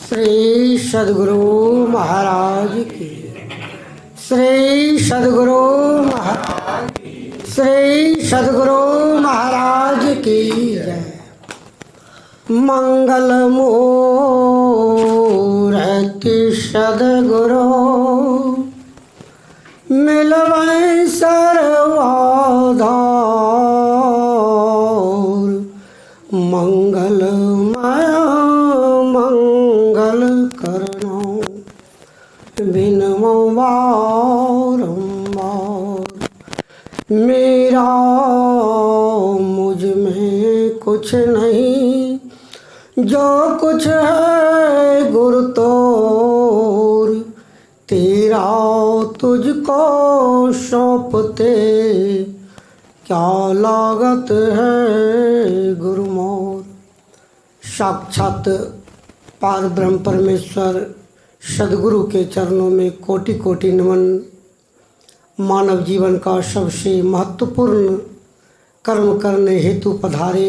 श्री सद्गुरु महाराज की, श्री सद्गुरु महाराज की, श्री सद्गुरु महाराज की जय। मंगल मूर्ति सद्गुरु मिलवै सर्वाधार, मंगलमय मंगल करनो बिनमो बारंबार। मेरा मुझ में कुछ नहीं, जो कुछ है गुरु तोर, तेरा तुझको सौंपते क्या लागत है गुरु मोर। साक्षात पार ब्रह्म परमेश्वर सद्गुरु के चरणों में कोटि कोटि नमन। मानव जीवन का सबसे महत्वपूर्ण कर्म करने हेतु पधारे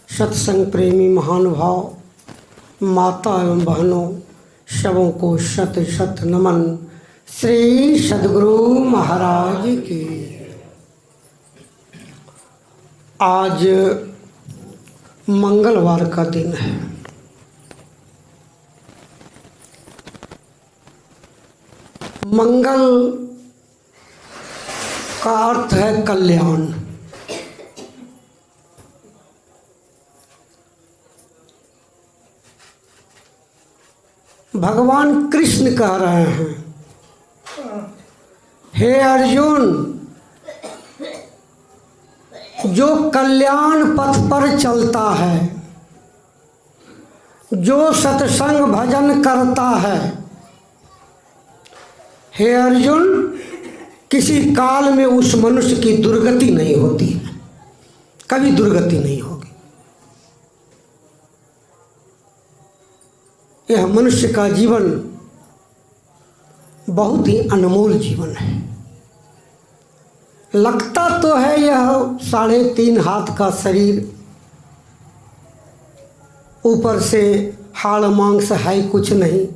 सत्संग प्रेमी महानुभाव माता एवं बहनों, सबों को शत शत नमन। श्री सद्गुरु महाराज की। आज मंगलवार का दिन है। मंगल का अर्थ है कल्याण। भगवान कृष्ण कह रहे हैं, हे अर्जुन, जो कल्याण पथ पर चलता है, जो सत्संग भजन करता है, हे अर्जुन, किसी काल में उस मनुष्य की दुर्गति नहीं होती है, कभी दुर्गति नहीं होगी। यह मनुष्य का जीवन बहुत ही अनमोल जीवन है। लगता तो है यह 3.5 हाथ का शरीर, ऊपर से हाड़ मांस है कुछ नहीं,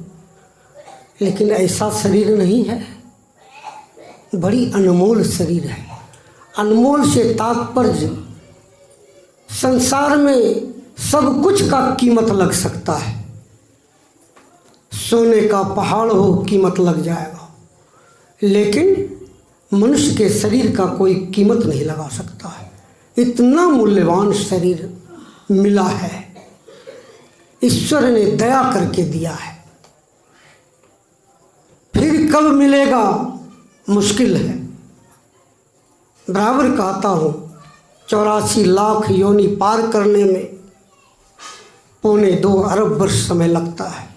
लेकिन ऐसा शरीर नहीं है। बड़ी अनमोल शरीर है। अनमोल से तात्पर्य संसार में सब कुछ का कीमत लग सकता है। सोने का पहाड़ हो कीमत लग जाएगा, लेकिन मनुष्य के शरीर का कोई कीमत नहीं लगा सकता है। इतना मूल्यवान शरीर मिला है, ईश्वर ने दया करके दिया है। फिर कब मिलेगा मुश्किल है। बराबर कहता हूँ, 84 लाख योनि पार करने में 2.25 अरब वर्ष समय लगता है,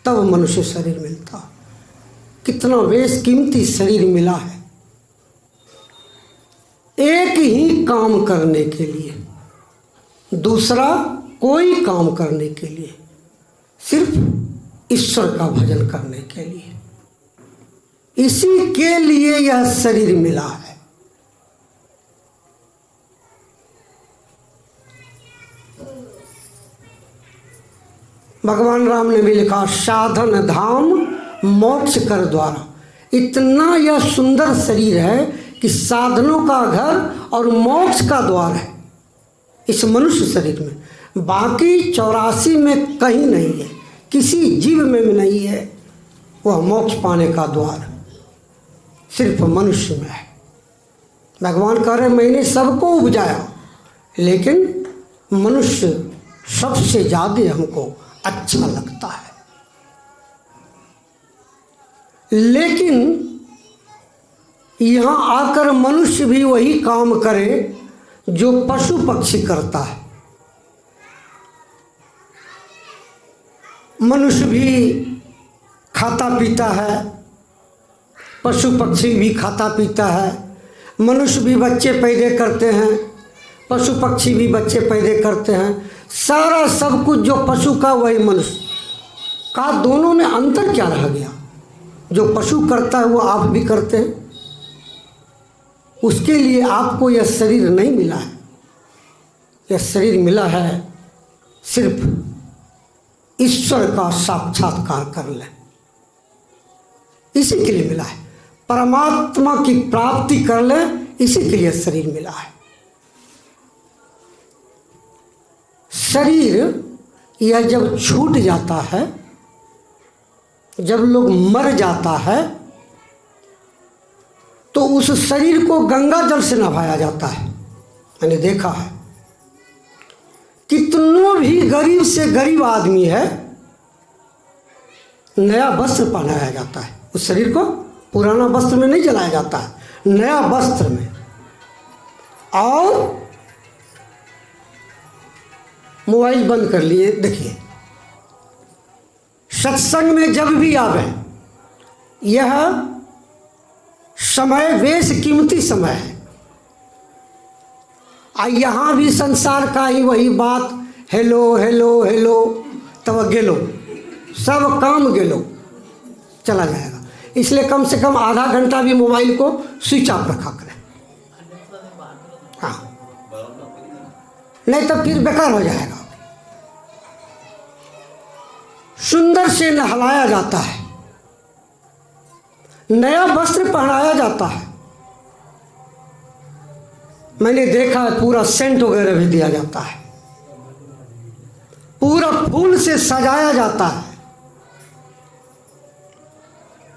तब मनुष्य शरीर मिलता। कितना बेशकीमती शरीर मिला है एक ही काम करने के लिए, दूसरा कोई काम करने के लिए, सिर्फ ईश्वर का भजन करने के लिए। इसी के लिए यह शरीर मिला है। भगवान राम ने भी लिखा, साधन धाम मोक्ष कर द्वारा। इतना यह सुंदर शरीर है कि साधनों का घर और मोक्ष का द्वार है इस मनुष्य शरीर में। बाकी 84 में कहीं नहीं है, किसी जीव में भी नहीं है वह मोक्ष पाने का द्वार, सिर्फ मनुष्य में है। भगवान कह रहे, मैंने सबको उपजाया, लेकिन मनुष्य सबसे ज़्यादा हमको अच्छा लगता है। लेकिन यहाँ आकर मनुष्य भी वही काम करे जो पशु पक्षी करता है। मनुष्य भी खाता पीता है, पशु पक्षी भी खाता पीता है। मनुष्य भी बच्चे पैदा करते हैं, पशु पक्षी भी बच्चे पैदा करते हैं। सारा सब कुछ जो पशु का वही मनुष्य का। दोनों में अंतर क्या रह गया? जो पशु करता है वो आप भी करते हैं। उसके लिए आपको यह शरीर नहीं मिला है। यह शरीर मिला है सिर्फ ईश्वर का साक्षात्कार कर लें। इसी के लिए मिला है, परमात्मा की प्राप्ति कर लें, इसी के लिए शरीर मिला है। शरीर यह जब छूट जाता है, जब लोग मर जाता है, तो उस शरीर को गंगा जल से नहाया जाता है। मैंने देखा है कितनों भी गरीब से गरीब आदमी है, नया वस्त्र पहनाया जाता है उस शरीर को, पुराना वस्त्र में नहीं जलाया जाता है, नया वस्त्र में। और मोबाइल बंद कर लिए, देखिए सत्संग में जब भी आवे, यह समय बेश कीमती समय है। यहाँ भी संसार का ही वही बात, हेलो हेलो हेलो, तब गेलो, सब काम गेलो, चला जाएगा। इसलिए कम से कम आधा घंटा भी मोबाइल को स्विच ऑफ रखा करें। हाँ, नहीं तो फिर बेकार हो जाएगा। सुंदर से नहलाया जाता है, नया वस्त्र पहनाया जाता है। मैंने देखा है पूरा सेंट वगैरह भी दिया जाता है, पूरा फूल से सजाया जाता है।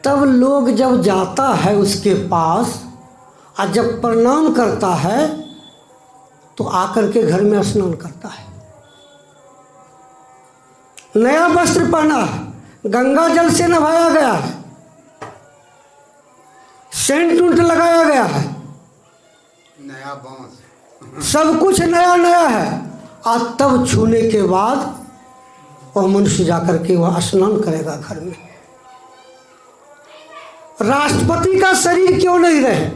तब लोग जब जाता है उसके पास और जब प्रणाम करता है, तो आकर के घर में स्नान करता है। नया वस्त्र पहना है, गंगा जल से नहाया गया है, सेंट उंट लगाया गया है, नया बांस, सब कुछ नया नया है। और तब छूने के बाद वह मनुष्य जाकर के वह स्नान करेगा घर में। राष्ट्रपति का शरीर क्यों नहीं रहे,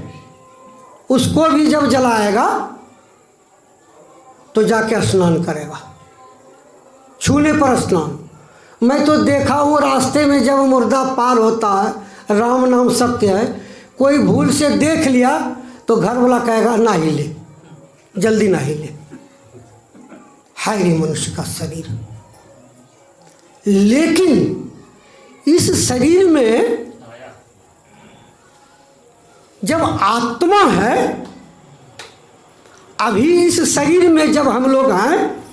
उसको भी जब जलाएगा तो जाके स्नान करेगा, छूने पर स्नान। मैं तो देखा हूँ रास्ते में जब मुर्दा पार होता है, राम नाम सत्य है, कोई भूल से देख लिया तो घर वाला कहेगा ना ही ले, जल्दी ना ही ले। हाय रे मनुष्य का शरीर। लेकिन इस शरीर में जब आत्मा है, अभी इस शरीर में जब हम लोग हैं,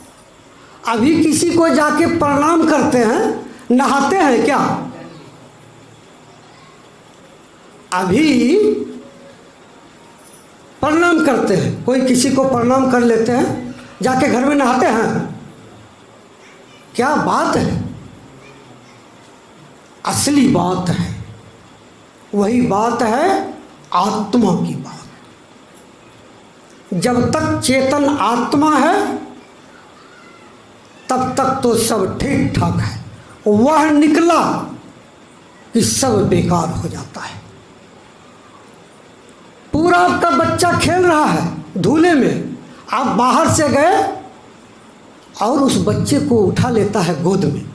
अभी किसी को जाके प्रणाम करते हैं, नहाते हैं क्या? अभी प्रणाम करते हैं, कोई किसी को प्रणाम कर लेते हैं, जाके घर में नहाते हैं। क्या बात है, असली बात है, वही बात है आत्मा की बात। जब तक चेतन आत्मा है तब तक तो सब ठीक ठाक है, वह निकला कि सब बेकार हो जाता है। पूरा आपका बच्चा खेल रहा है धूले में, आप बाहर से गए और उस बच्चे को उठा लेता है गोद में,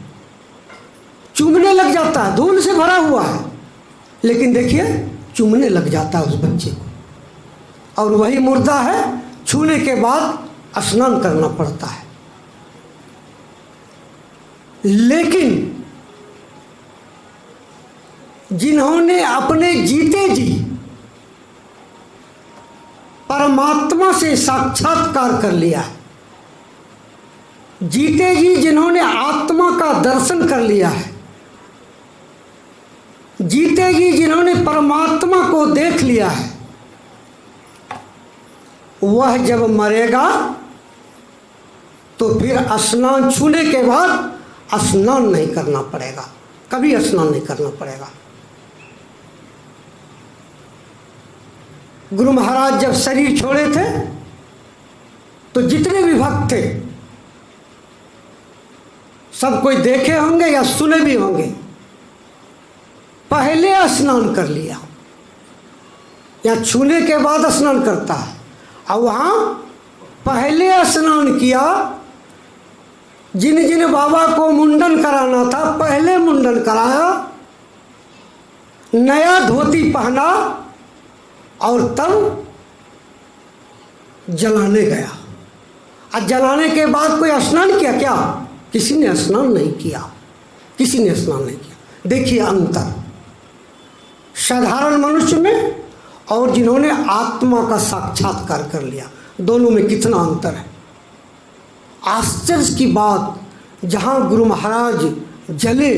चूमने लग जाता है, धूल से भरा हुआ है, लेकिन देखिए चूमने लग जाता है उस बच्चे को। और वही मुर्दा है, छूने के बाद स्नान करना पड़ता है। लेकिन जिन्होंने अपने जीते जी परमात्मा से साक्षात्कार कर लिया है, जीते जी जिन्होंने आत्मा का दर्शन कर लिया है, जीते जी जिन्होंने परमात्मा को देख लिया है, वह जब मरेगा तो फिर स्नान, छूने के बाद स्नान नहीं करना पड़ेगा, कभी स्नान नहीं करना पड़ेगा। गुरु महाराज जब शरीर छोड़े थे तो जितने भी भक्त थे सब कोई देखे होंगे या सुने भी होंगे, पहले स्नान कर लिया या छूने के बाद स्नान करता है, और वहाँ पहले स्नान किया। जिन जिन बाबा को मुंडन कराना था पहले मुंडन कराया, नया धोती पहना और तब जलाने गया। और जलाने के बाद कोई स्नान किया क्या? किसी ने स्नान नहीं किया। किसी ने स्नान नहीं किया। देखिए अंतर साधारण मनुष्य में और जिन्होंने आत्मा का साक्षात्कार कर लिया, दोनों में कितना अंतर है। आश्चर्य की बात, जहाँ गुरु महाराज जले,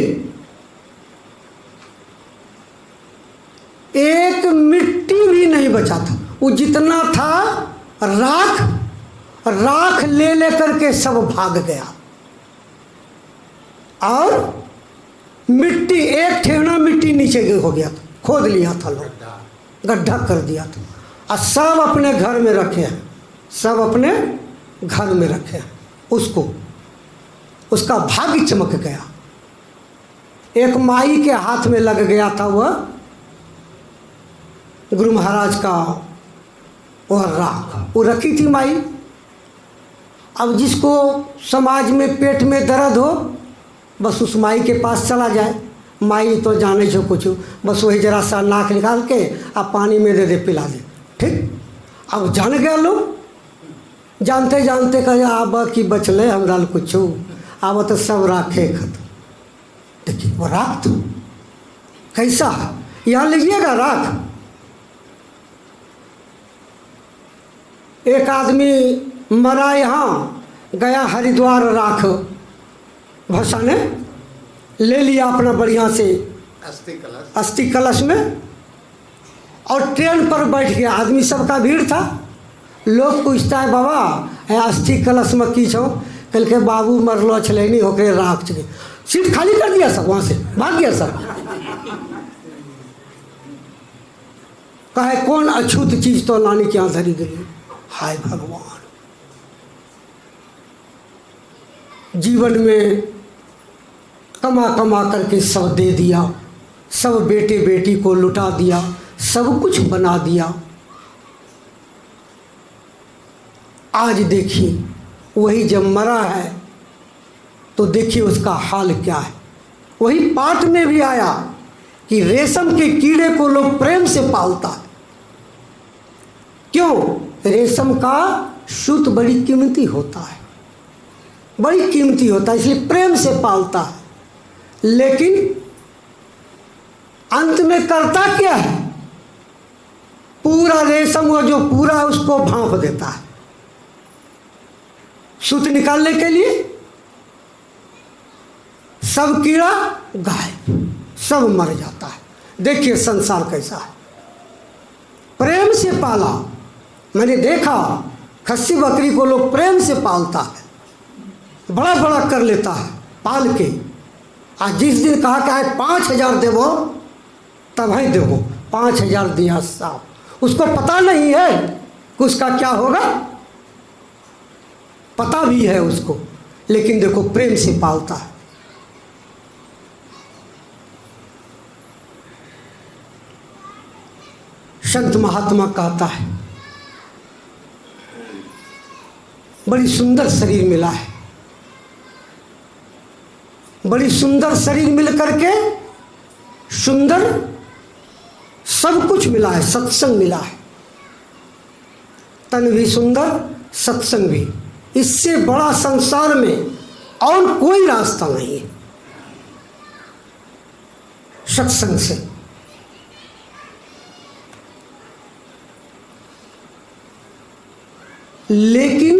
एक मिट्टी भी नहीं बचा था। वो जितना था राख ले लेकर के सब भाग गया, और मिट्टी एक ठेवना मिट्टी नीचे हो गया था, खोद लिया था लोग, गड्ढा कर दिया था, और सब अपने घर में रखे हैं, सब अपने घर में रखे हैं। उसको उसका भाग्य चमक गया। एक माई के हाथ में लग गया था वह गुरु महाराज का वह राख, वो रखी थी माई। अब जिसको समाज में पेट में दर्द हो, बस उस माई के पास चला जाए। माई तो जाने जो कुछ, बस वही जरा सा नाक निकाल के आप पानी में दे पिला दे, ठीक। अब जान गया लोग, जानते जानते कहे आब कि बचले हमरा कुछ, आब तो सब राखे खत्म। देखिए वो राख तो कैसा है, यहाँ लीजिएगा राख। एक आदमी मरा, यहाँ गया हरिद्वार, राख भसाने ले लिया अपना बढ़िया से अस्थि कलश में, और ट्रेन पर बैठ गया। आदमी सबका भीड़ था। लोग पूछता है बाबा अस्थि कलश में की छो, कल के बाबू मरलो छले नहीं होके राख चुके, सीट खाली कर दिया सब, वहाँ से भाग गया सब। कहे कौन अछूत चीज तो लाने की यहाँ धरी गई। हाय भगवान, जीवन में कमा कमा करके सब दे दिया, सब बेटे बेटी को लुटा दिया, सब कुछ बना दिया। आज देखिए वही जब मरा है तो देखिए उसका हाल क्या है। वही पाठ में भी आया कि रेशम के कीड़े को लोग प्रेम से पालता है। क्यों? रेशम का सूत बड़ी कीमती होता है, बड़ी कीमती होता है, इसलिए प्रेम से पालता है। लेकिन अंत में करता क्या है? पूरा रेशम वो जो पूरा है उसको भांप देता है सूत निकालने के लिए। सब कीड़ा गायब, सब मर जाता है। देखिए संसार कैसा है, प्रेम से पाला। मैंने देखा खस्सी बकरी को लोग प्रेम से पालता है, बड़ा बड़ा कर लेता है पाल के। आज जिस दिन कहा कि 5,000 देवो, तब ही देवो 5,000 दिया साहब। उसको पता नहीं है कि उसका क्या होगा, पता भी है उसको, लेकिन देखो प्रेम से पालता है। संत महात्मा कहता है बड़ी सुंदर शरीर मिला है, बड़ी सुंदर शरीर मिल करके सुंदर सब कुछ मिला है, सत्संग मिला है। तन भी सुंदर, सत्संग भी। इससे बड़ा संसार में और कोई रास्ता नहीं है सत्संग से। लेकिन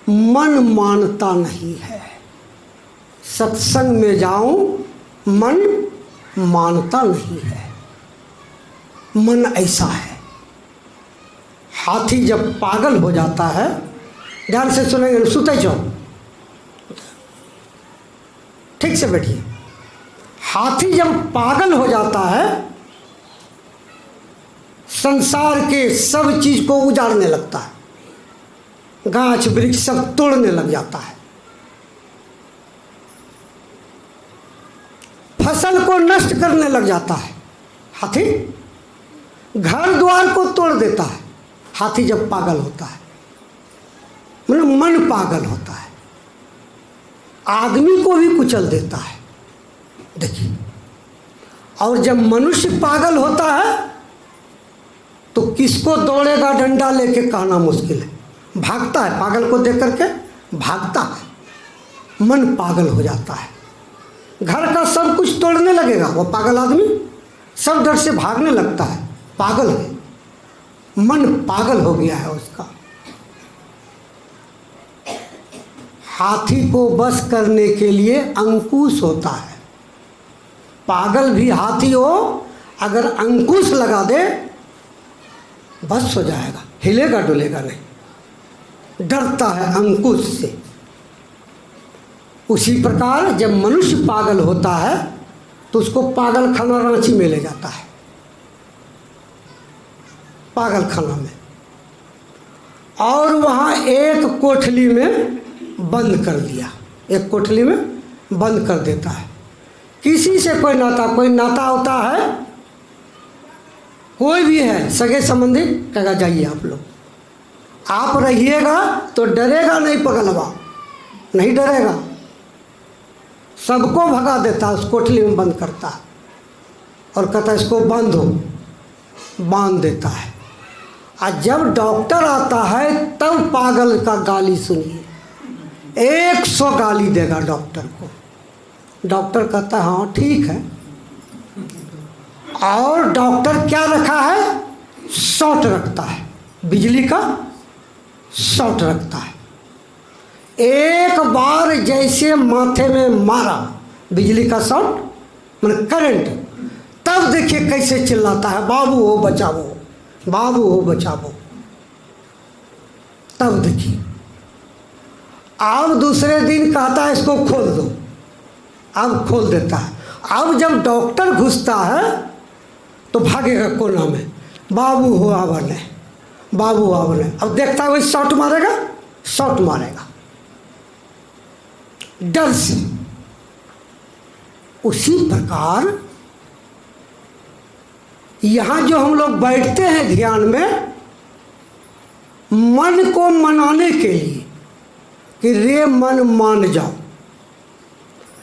मन मानता नहीं है। सत्संग में जाऊं मन मानता नहीं है। मन ऐसा है, हाथी जब पागल हो जाता है, ध्यान से सुनेंगे, सुते जाओ, ठीक से बैठिए। हाथी जब पागल हो जाता है, संसार के सब चीज को उजाड़ने लगता है, गाछ वृक्ष सब तोड़ने लग जाता है, फसल को नष्ट करने लग जाता है। हाथी घर द्वार को तोड़ देता है। हाथी जब पागल होता है, मतलब मन पागल होता है, आदमी को भी कुचल देता है। देखिए, और जब मनुष्य पागल होता है तो किसको दौड़ेगा डंडा लेके कहना मुश्किल है। भागता है, पागल को देख करके भागता है। मन पागल हो जाता है। घर का सब कुछ तोड़ने लगेगा। वो पागल आदमी सब डर से भागने लगता है, पागल है, मन पागल हो गया है उसका। हाथी को बस करने के लिए अंकुश होता है। पागल भी हाथी हो, अगर अंकुश लगा दे बस हो जाएगा, हिलेगा डुलेगा नहीं, डरता है अंकुश से। उसी प्रकार जब मनुष्य पागल होता है तो उसको पागल खाना रांची में ले जाता है, पागल खाना में, और वहाँ एक कोठली में बंद कर दिया, एक कोठली में बंद कर देता है। किसी से कोई नाता होता है, कोई भी है सगे संबंधी, कहेगा जाइए आप लोग, आप रहिएगा तो डरेगा नहीं, पगलवा नहीं डरेगा, सबको भगा देता है, उस कोठली में बंद करता है और कहता है इसको बांधो, बांध देता है। और जब डॉक्टर आता है तब पागल का गाली सुनिए, 100 गाली देगा डॉक्टर को। डॉक्टर कहता है हाँ ठीक है, और डॉक्टर क्या रखा है, शॉट रखता है, बिजली का शॉट रखता है। एक बार जैसे माथे में मारा बिजली का शॉट, मतलब करंट, तब देखिए कैसे चिल्लाता है, बाबू हो बचाओ, बाबू हो बचाओ। तब देखिए, अब दूसरे दिन कहता है इसको खोल दो, अब खोल देता है। अब जब डॉक्टर घुसता है तो भागेगा कोना में, बाबू हो आवने, बाबू आवने। अब देखता है वही शॉट मारेगा, शॉट मारेगा डर से। उसी प्रकार यहाँ जो हम लोग बैठते हैं ध्यान में, मन को मनाने के लिए कि रे मन मान जाओ,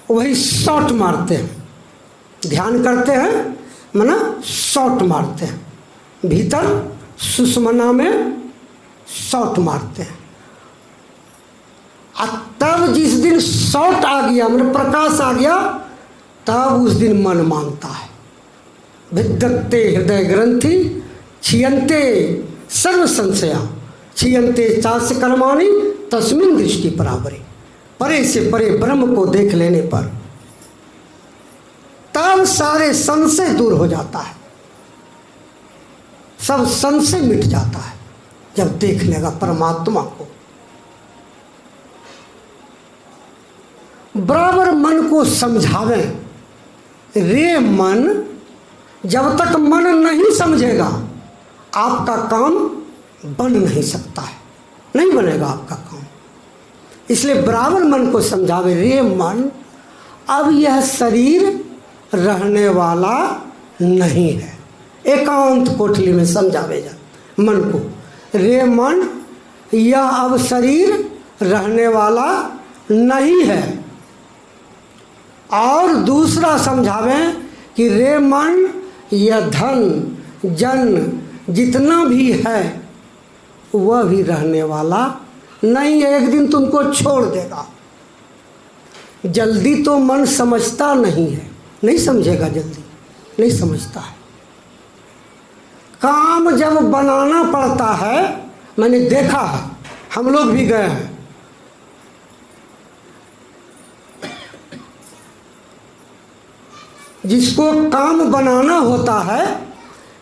वही शॉट मारते हैं, ध्यान करते हैं मना शॉट मारते हैं, भीतर सुषुम्ना में शॉट मारते हैं। और तब जिस दिन शॉट आ गया, मतलब प्रकाश आ गया, तब उस दिन मन मानता है। विद्यते हृदय ग्रंथि क्षीयन्ते सर्व संशया क्षीयन्ते चास्य कर्माणि तस्मिन् दृष्टि परावरे। परे से परे ब्रह्म को देख लेने पर तब सारे संशय दूर हो जाता है, सब संशय मिट जाता है जब देख लेगा परमात्मा को। बराबर मन को समझावे, रे मन, जब तक मन नहीं समझेगा आपका काम बन नहीं सकता है, नहीं बनेगा आपका काम। इसलिए बराबर मन को समझावे, रे मन, अब यह शरीर रहने वाला नहीं है। एकांत कोठली में समझावे जा मन को, रे मन, यह अब शरीर रहने वाला नहीं है। और दूसरा समझावें कि रे मन, यह धन जन जितना भी है वह भी रहने वाला नहीं है, एक दिन तुमको छोड़ देगा। जल्दी तो मन समझता नहीं है, नहीं समझेगा, जल्दी नहीं समझता है। काम जब बनाना पड़ता है, मैंने देखा है, हम लोग भी गए हैं, जिसको काम बनाना होता है,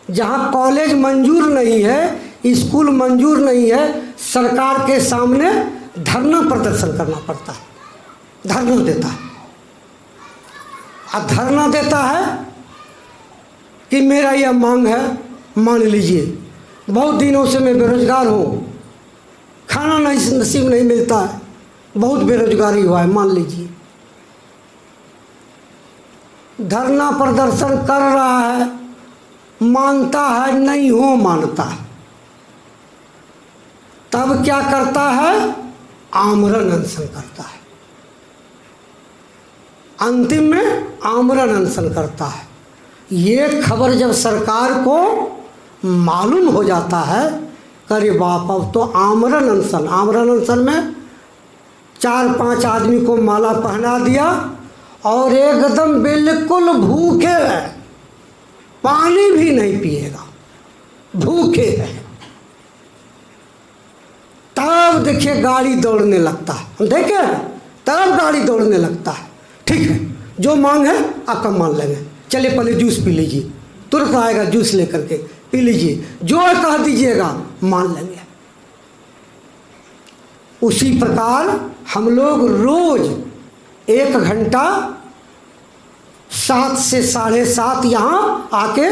जहाँ कॉलेज मंजूर नहीं है, स्कूल मंजूर नहीं है, सरकार के सामने धरना प्रदर्शन करना पड़ता है, धरना देता है। और धरना देता है कि मेरा यह मांग है, मान लीजिए, बहुत दिनों से मैं बेरोजगार हूँ, खाना नहीं नसीब नहीं मिलता है, बहुत बेरोजगारी हुआ है, मान लीजिए। धरना प्रदर्शन कर रहा है, मानता है नहीं हो मानता है, तब क्या करता है, आमरण अनशन करता है। अंतिम में आमरण अनशन करता है। ये खबर जब सरकार को मालूम हो जाता है, अरे बाप, अब तो आमरण अनशन, आमरण अनशन में 4-5 आदमी को माला पहना दिया और एकदम बिल्कुल भूखे है, पानी भी नहीं पिएगा, भूखे है। तब देखिए गाड़ी दौड़ने लगता है, हम देखे तब गाड़ी दौड़ने लगता है। ठीक है, जो मांग है आपका मान लेंगे, चलिए पहले जूस पी लीजिए, तुरंत आएगा जूस लेकर के, पी लीजिए, जो कह दीजिएगा मान लेंगे। उसी प्रकार हम लोग रोज 1 घंटा 7 से 7:30 यहाँ आके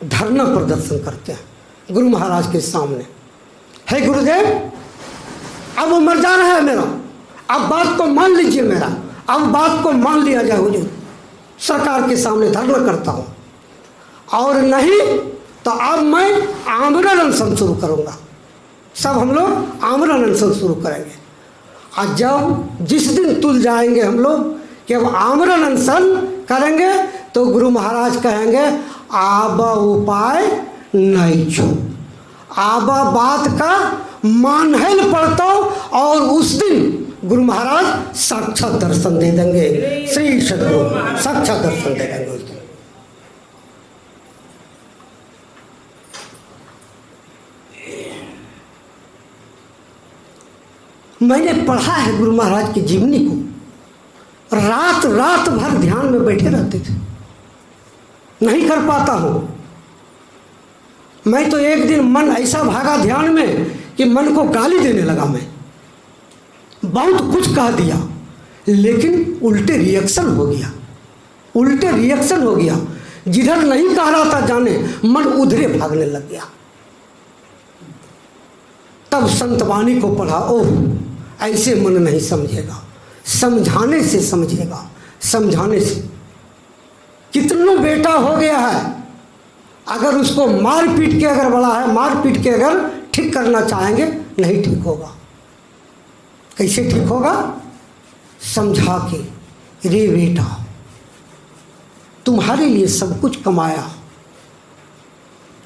धरना प्रदर्शन करते हैं गुरु महाराज के सामने। हे गुरुदेव, अब मर जाना है मेरा, अब बात को मान लीजिए मेरा, अब बात को मान लिया जाए हुजूर, सरकार के सामने धरना करता हूँ, और नहीं तो अब मैं आमरण अनशन शुरू करूँगा। सब हम लोग आमरण अनशन शुरू करेंगे। और जब जिस दिन तुल जाएंगे हम लोग कि अब आमरण अनशन करेंगे, तो गुरु महाराज कहेंगे आबा उपाय नहीं छो, आबा बात का मानहल पड़ता, और उस दिन गुरु महाराज साक्षात दर्शन दे देंगे, श्री सद्गुरु साक्षात दर्शन दे देंगे उस दिन। मैंने पढ़ा है गुरु महाराज की जीवनी को, रात रात भर ध्यान में बैठे रहते थे, नहीं कर पाता हूँ मैं तो। एक दिन मन ऐसा भागा ध्यान में कि मन को गाली देने लगा, मैं बहुत कुछ कह दिया, लेकिन उल्टे रिएक्शन हो गया, उल्टे रिएक्शन हो गया। जिधर नहीं कह रहा था जाने, मन उधरे भागने लग गया। तब संतवाणी को पढ़ा, ओह ऐसे मन नहीं समझेगा, समझाने से समझेगा, समझाने से। कितनों बेटा हो गया है, अगर उसको मार पीट के अगर बड़ा है, मार पीट के अगर ठीक करना चाहेंगे, नहीं ठीक होगा। कैसे ठीक होगा? समझा के, रे बेटा तुम्हारे लिए सब कुछ कमाया,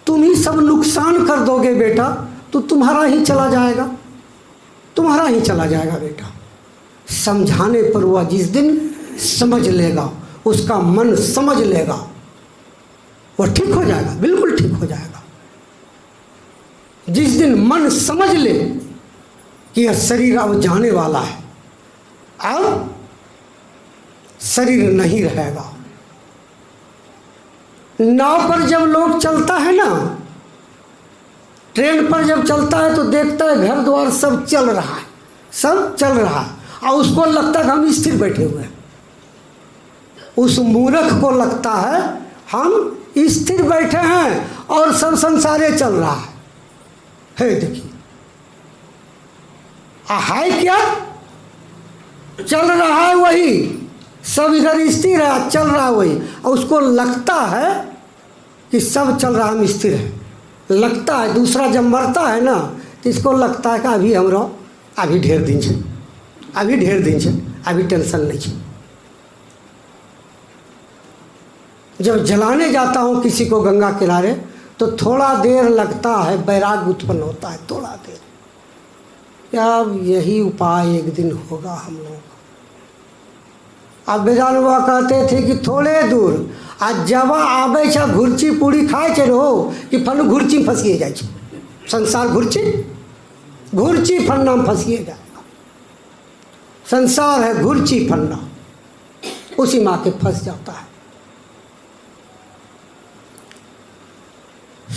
तुम ही सब नुकसान कर दोगे बेटा, तो तुम्हारा ही चला जाएगा, तुम्हारा ही चला जाएगा बेटा। समझाने पर वह जिस दिन समझ लेगा, उसका मन समझ लेगा, वह ठीक हो जाएगा, बिल्कुल ठीक हो जाएगा। जिस दिन मन समझ ले कि यह शरीर अब जाने वाला है, अब शरीर नहीं रहेगा। नाव पर जब लोग चलता है ना, ट्रेन पर जब चलता है तो देखता है घर द्वार सब चल रहा है, सब चल रहा है, और उसको लगता है कि हम स्थिर बैठे हुए हैं। उस मूर्ख को लगता है हम स्थिर बैठे हैं और सब संसारे चल रहा है। देखिए है क्या, चल रहा है वही, सब इधर स्थिर है, चल रहा है वही, और उसको लगता है कि सब चल रहा, हम स्थिर है, लगता है। दूसरा जब मरता है ना, तो इसको लगता है कि अभी हमरो अभी ढेर दिन है, अभी ढेर दिन है, अभी टेंशन नहीं है। जब जलाने जाता हूँ किसी को गंगा किनारे, तो थोड़ा देर लगता है, वैराग्य उत्पन्न होता है, थोड़ा देर। यार यही उपाय एक दिन होगा हम लोग। अब बेजान हुआ कहते थे कि थोड़े दूर आ जब आबे छा घुर्ची पूरी खाए छे रहो कि फल घुर्ची फंसिए जाए छे, संसार घुर्ची, घुर्ची फन्ना में फंसिए जाएगा। संसार है घुर्ची फन्ना, उसी माँ के फंस जाता है।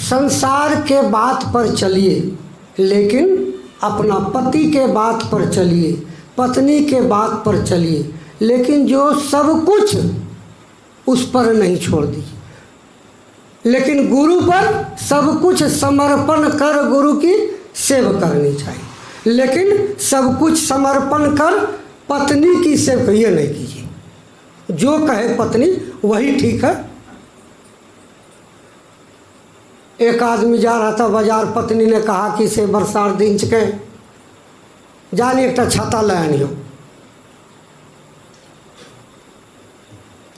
संसार के बात पर चलिए, लेकिन अपना पति के बात पर चलिए, पत्नी के बात पर चलिए, लेकिन जो सब कुछ उस पर नहीं छोड़ दीजिए। लेकिन गुरु पर सब कुछ समर्पण कर गुरु की सेवा करनी चाहिए, लेकिन सब कुछ समर्पण कर पत्नी की सेवा ये नहीं कीजिए। जो कहे पत्नी वही ठीक है। एक आदमी जा रहा था बाजार, पत्नी ने कहा कि से बरसात दिन के जानी एक छाता ले आनी हो,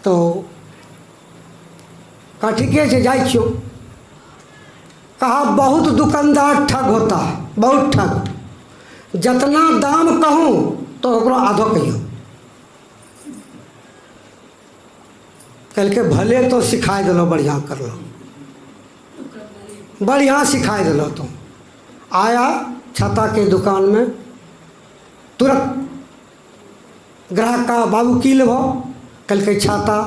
तो कहा ठीक है जाए छियो। कहा बहुत दुकानदार ठग होता है, बहुत ठग, जितना दाम कहूँ तो ओकरो आधो कहियो। कल के भले तो सिखाए दिलो, बढ़िया कर लो, बढ़िया सिखाए दिलो। तुम आया छाता के दुकान में, तुरंत ग्राहक का बाबू की लेबो, कल के छाता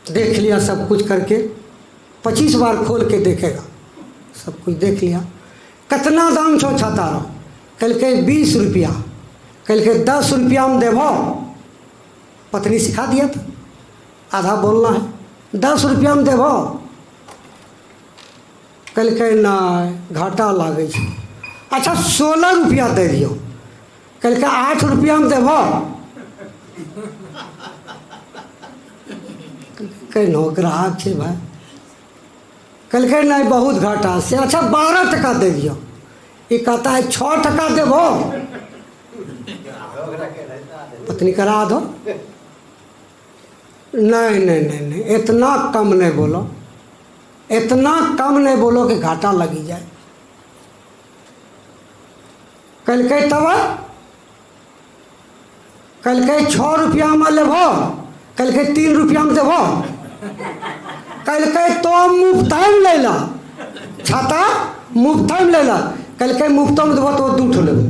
देख लिया सब कुछ करके, 25 बार खोल के देखेगा, सब कुछ देख लिया। कितना दाम छो छाता रो? कल के 20 रुपया। कल के 10 रुपया में देबो। पत्नी सिखा दिया था, आधा बोलना है, 10 रुपया में देबो। कल के ना घाटा लागे छै। अच्छा 16 रुपया दे दियो। कल के 8 रुपया में देबो। कहो ग्राहक छे भाई। कल के नहीं बहुत घाटा से। अच्छा 12 टका दे दियो। ये कहता है 6 टका देबो। पत्नी करा दो। नहीं नहीं नहीं नहीं, इतना कम नहीं बोलो, इतना कम नहीं बोलो कि घाटा लगी जाए। कल के तब कल के 6 रुपया में लेबो, कल के 3 रुपया में देबो। कल के तो मुफ्त ले ला, छाता मुफ्त ले ला। कल के मुफ्त में देबो तो 2 ठो लेबो,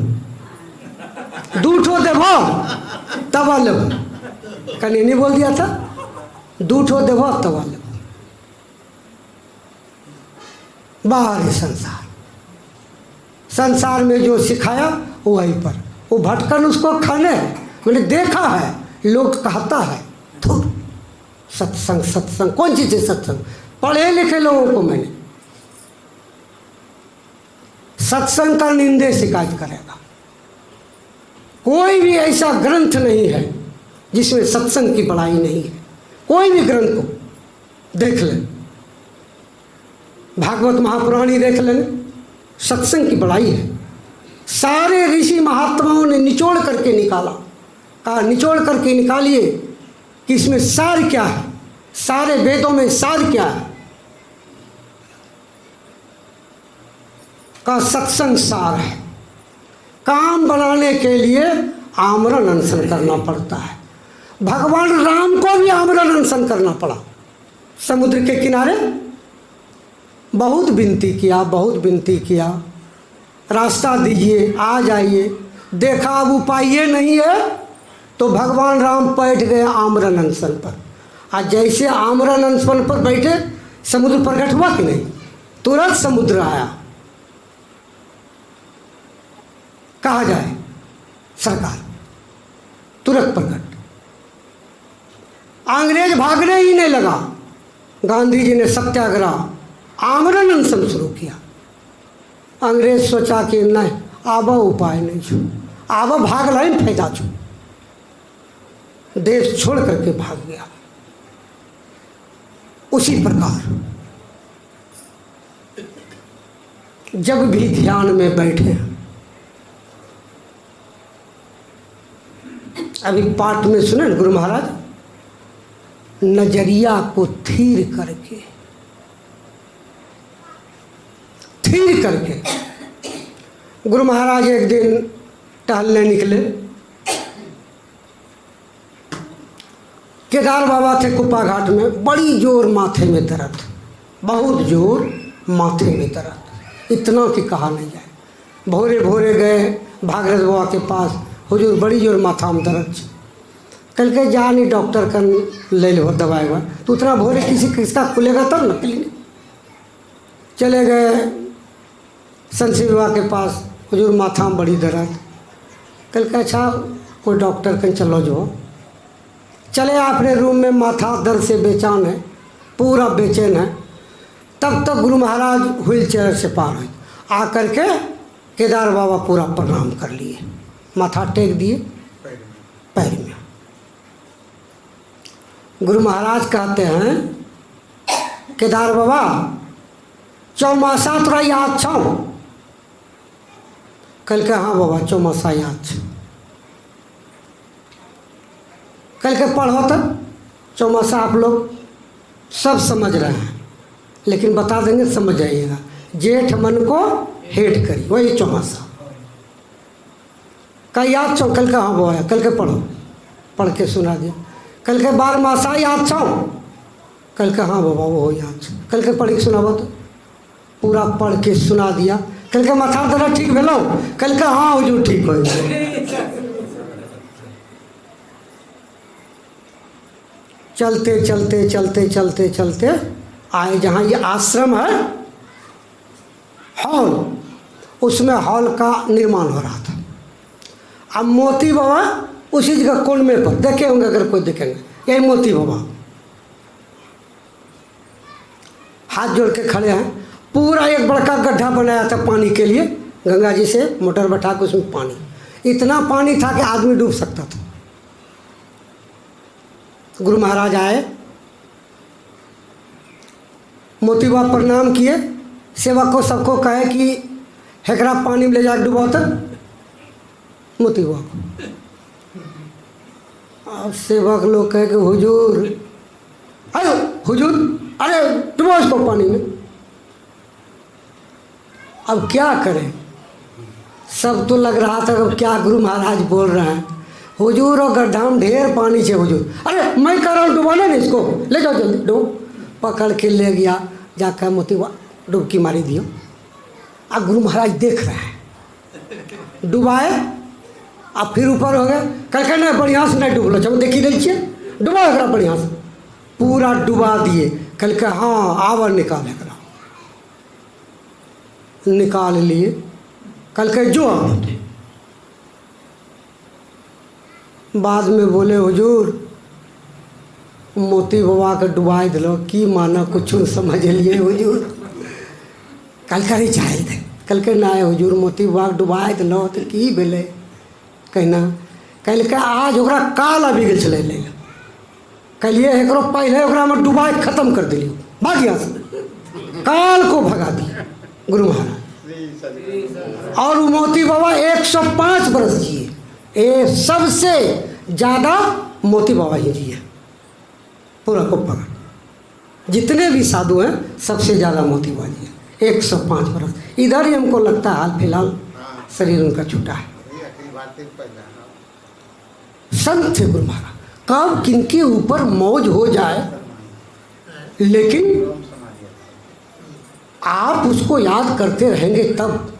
2 ठो देबो तब लेबो। कल नहीं बोल दिया था, 2 ठो देबो तब लेबो। बाहरी संसार, संसार में जो सिखाया वहीं पर वो भटकन उसको खाने। मैंने देखा है, लोग कहता है थोड़ा सत्संग सत्संग, कौन चीज़ है सत्संग? पढ़े लिखे लोगों को मैंने सत्संग का निंदे शिकायत करेगा। कोई भी ऐसा ग्रंथ नहीं है जिसमें सत्संग की बड़ाई नहीं है। कोई भी ग्रंथ को देख लें, भागवत महापुराण ही देख लें, सत्संग की बड़ाई है। सारे ऋषि महात्माओं ने निचोड़ करके निकाला, कहा निचोड़ करके निकालिए कि इसमें सार क्या है, सारे वेदों में सार क्या है। का सत्संग सार है। काम बनाने के लिए आमरण अनशन करना पड़ता है। भगवान राम को भी आमरण अनशन करना पड़ा। समुद्र के किनारे बहुत विनती किया, बहुत विनती किया, रास्ता दीजिए, आ जाइए। देखा अब उपाय नहीं है तो भगवान राम बैठ गए आमरण अनशन पर। आज जैसे आमरण अनशन पर बैठे समुद्र प्रकट हुआ कि नहीं? तुरंत समुद्र आया। कहा जाए सरकार, तुरंत प्रकट। अंग्रेज भागने ही नहीं लगा। गांधी जी ने सत्याग्रह आमरण अनशन शुरू किया। अंग्रेज सोचा कि नहीं आब उपाय नहीं छो, आब भाग लाई फायदा छो, देश छोड़ करके भाग गया। उसी प्रकार जब भी ध्यान में बैठे, अभी पाठ में सुने गुरु महाराज, नजरिया को थीर करके गुरु महाराज एक दिन टहलने निकले। केदार बाबा थे कुप्पा घाट में। बड़ी जोर माथे में दर्द, बहुत जोर माथे में दर्द, इतना कि कहा नहीं जाए। भोरे भोरे गए भागरथ बाबा के पास, हुजूर बड़ी जोर माथा में दर्द। कल के जा नहीं डॉक्टर का ले लो दवाई हुआ तो उतना भोरे किसका खुलेगा तब ना क्लिनिक। चले गए संसी बाबा के पास, हुजूर माथा में बड़ी दर्द। कल के अच्छा कोई डॉक्टर कहीं चलो जो। चले अपने रूम में, माथा दर्द से बेचैन है, पूरा बेचैन है। तब तक गुरु महाराज व्हील चेयर से पार हुए, आ करके केदार बाबा पूरा प्रणाम कर लिए, माथा टेक दिए पैर में। गुरु महाराज कहते हैं केदार बाबा चौमासा तोरा याद छो? कल के हाँ बाबा चौमासा याद छो। कल के पढ़ो तब चौमासा आप लोग सब समझ रहे हैं, लेकिन बता देंगे समझ जाइएगा। जेठ मन को हेठ करी, वही चौमासा का याद छो? कल का हाँ बाबा, कल के पढ़ो, पढ़ के सुना दिया। कल के 12 मासा याद छो? कल के हाँ बाबा वो याद छो। कल के पढ़ के सुनाबो तो पूरा पढ़ के सुना दिया। कल के माथा दर्द ठीक भेलो? कल के हाँ हुजूर ठीक हो। चलते चलते चलते चलते चलते आए जहाँ ये आश्रम है, हॉल, उसमें हॉल का निर्माण हो रहा था। अब मोती बाबा उसी जगह कोने पर देखे होंगे, अगर कोई देखेंगे, यही मोती बाबा हाथ जोड़ के खड़े हैं। पूरा एक बड़का गड्ढा बनाया था पानी के लिए, गंगा जी से मोटर बैठा के उसमें पानी, इतना पानी था कि आदमी डूब सकता था। गुरु महाराज आए, मोती बाबा प्रणाम किए, सेवक को सबको कहे कि हेकरा पानी में ले जाकर डुबाओ तक मोती बाबा को। अब सेवक लोग कहे कि हुजूर, अरे हुजूर, अरे डुबाओ इसको पानी में। अब क्या करें, सब तो लग रहा था अब क्या गुरु महाराज बोल रहे हैं। हुजूर और गड्ढा में ढेर पानी से हुजूर, अरे मैं कह रहा हूँ डुबाना नहीं इसको, ले जाओ जल्दी डूब। पकड़ के ले गया, जाकर मोती बाबा डुबकी मारी दियो। अब गुरु महाराज देख रहे हैं, डुबाए, अब फिर ऊपर हो गए। कल नहीं बढ़िया से नहीं डूबलो, चलो देखी रही छिए, डुबा करा बढ़िया से, पूरा डुबा दिए। कल के हाँ आवर निकाले करा, निकाल लिए। कल के जो बाद में बोले हुजूर मोती बाबा के डुबाई दिलो, की माना कुछ समझ लिए हुजूर। कल करे जाए थे, कल के ना हुजूर मोती बाबा के डुबाई दिलो तो की भेले कहना। कल के आज ओकरा काल आबि गेल छलै ले, कलिए एकरो पहले ओकरा में डुबाई खत्म कर दिलियो, भागिया से काल को भगा दिया गुरु महाराज। और मोती बाबा 105 बरस जिए, ये सबसे ज़्यादा मोती बाबा ही जिए पूरा को पकड़। जितने भी साधु हैं सबसे ज़्यादा मोती बाबा जी 105 बरस। इधर ही हमको लगता है हाल फिलहाल शरीर उनका छूटा है। संत थे गुरु महाराज, कब किनके ऊपर मौज हो जाए, लेकिन आप उसको याद करते रहेंगे तब।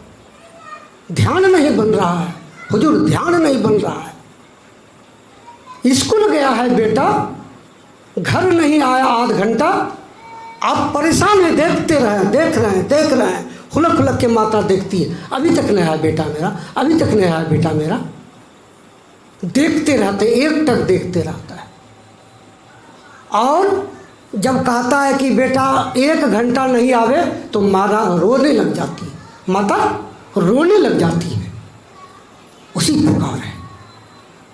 ध्यान नहीं बन रहा है हुजूर, ध्यान नहीं बन रहा है। स्कूल गया है बेटा, घर नहीं आया आध घंटा, आप परेशान हैं, देखते रहे, देख रहे हैं, देख रहे हैं, खुलक खुलक के माता देखती है, अभी तक नहीं आया बेटा मेरा, अभी तक नहीं आया बेटा मेरा। देखते रहते, एक टक देखते रहता है। और जब कहता है कि बेटा 1 घंटा नहीं आवे तो माता रोने लग जाती है, माता रोने लग जाती है। उसी प्रकार है,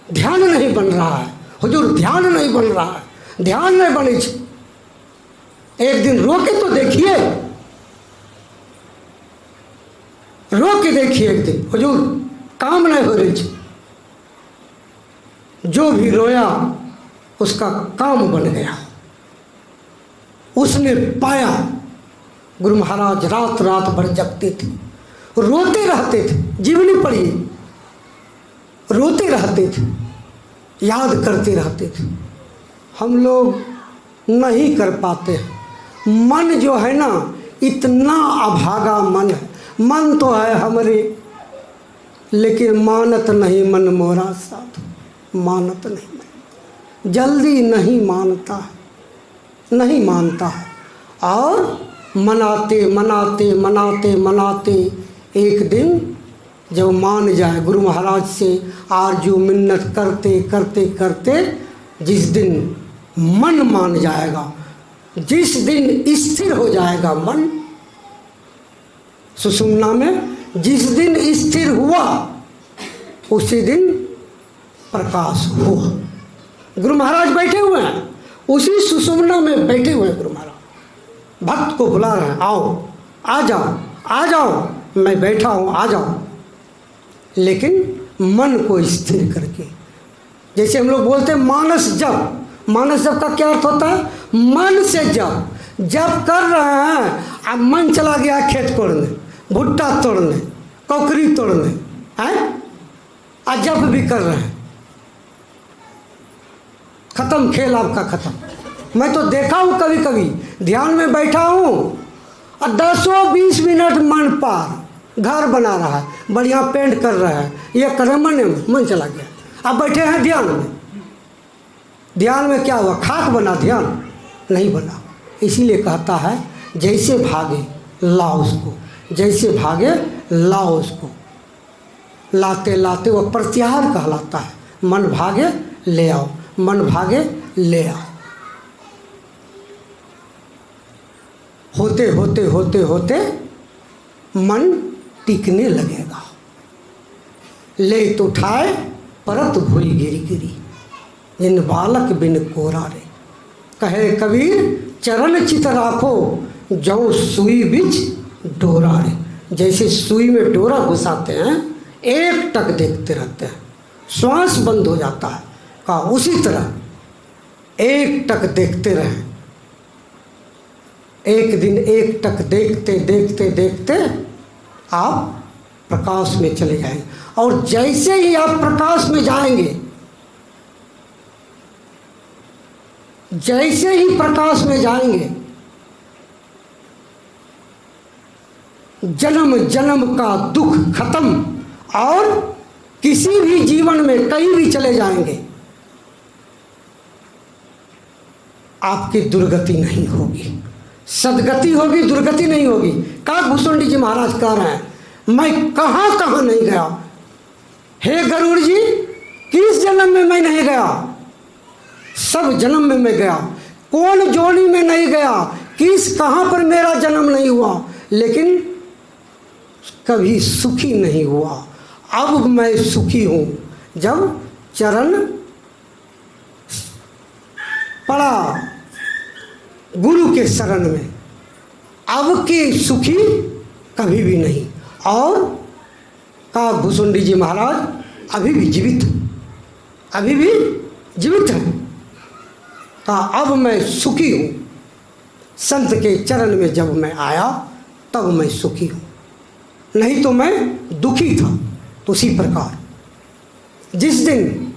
ध्यान नहीं बन रहा है हुजूर, ध्यान नहीं बन रहा है, ध्यान नहीं बने। एक दिन रो के तो देखिए, रो के देखिए एक दिन, हुजूर काम नहीं हो रही। जो भी रोया उसका काम बन गया, उसने पाया। गुरु महाराज रात रात भर जगते थे, रोते रहते थे, जीवनी पढ़िए, रोते रहते थे, याद करते रहते थे। हम लोग नहीं कर पाते। मन जो है ना, इतना अभागा मन है, मन तो है हमारे, लेकिन मानत नहीं मन मोरा साथ, मानत नहीं मन, जल्दी नहीं मानता है, नहीं मानता है। और मनाते मनाते मनाते मनाते एक दिन जब मान जाए, गुरु महाराज से आरजू मिन्नत करते करते करते जिस दिन मन मान जाएगा, जिस दिन स्थिर हो जाएगा मन सुषुम्ना में, जिस दिन स्थिर हुआ उसी दिन प्रकाश हुआ। गुरु महाराज बैठे हुए हैं, उसी सुषुम्ना में बैठे हुए हैं गुरु महाराज, भक्त को बुला रहे हैं, आओ आ जाओ आ जाओ, मैं बैठा हूँ आ जाओ। लेकिन मन को स्थिर करके, जैसे हम लोग बोलते हैं मानस जप, मानस जप का क्या अर्थ होता है? मन से जप कर रहे हैं, अब मन चला गया खेत कोड़ने, भुट्टा तोड़ने, कौकरी तोड़ने, हैं, जप भी कर रहे हैं। खत्म, खेल आपका खत्म। मैं तो देखा हूँ कभी कभी ध्यान में बैठा हूँ और 10-20 मिनट मन पार, घर बना रहा है, बढ़िया पेंट कर रहा है, ये कर मन चला गया। अब बैठे हैं ध्यान में, ध्यान में क्या हुआ? खाक बना, ध्यान नहीं बना। इसीलिए कहता है जैसे भागे लाओ उसको, जैसे भागे लाओ उसको। लाते लाते वो प्रत्याहार कहलाता है। मन भागे ले आओ, मन भागे ले आओ। होते होते होते होते मन टिकने लगेगा। ले तो उठाए परत भोई गिरी गिरी, इन बालक बिन कोरा रे। कहे कबीर चरण चित राखो, जो सुई बिच डोरा रे। जैसे सुई में डोरा घुसाते हैं, एक टक देखते रहते हैं, श्वास बंद हो जाता है, कहा उसी तरह एक टक देखते रहें। एक दिन एक टक देखते देखते देखते आप प्रकाश में चले जाएंगे। और जैसे ही आप प्रकाश में जाएंगे, जैसे ही प्रकाश में जाएंगे, जन्म जन्म का दुख खत्म। और किसी भी जीवन में कहीं भी चले जाएंगे, आपकी दुर्गति नहीं होगी, सदगति होगी, दुर्गति नहीं होगी। काकभूषुंडी जी महाराज कह रहे हैं, मैं कहाँ कहाँ नहीं गया, हे गरुड़ जी, किस जन्म में मैं नहीं गया? सब जन्म में मैं गया। कौन जोनी में नहीं गया, किस कहाँ पर मेरा जन्म नहीं हुआ, लेकिन कभी सुखी नहीं हुआ। अब मैं सुखी हूँ जब चरण पड़ा गुरु के शरण में। अब के सुखी कभी भी नहीं। और काकभूषुंडी जी महाराज अभी भी जीवित, अभी भी जीवित है। कहा अब मैं सुखी हूँ, संत के चरण में जब मैं आया तब मैं सुखी हूँ, नहीं तो मैं दुखी था। तो उसी प्रकार जिस दिन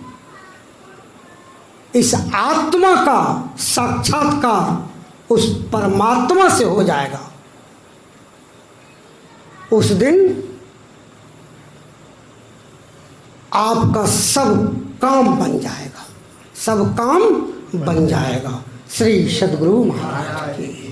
इस आत्मा का साक्षात्कार उस परमात्मा से हो जाएगा, उस दिन आपका सब काम बन जाएगा, सब काम बन जाएगा। श्री सद्गुरु महाराज की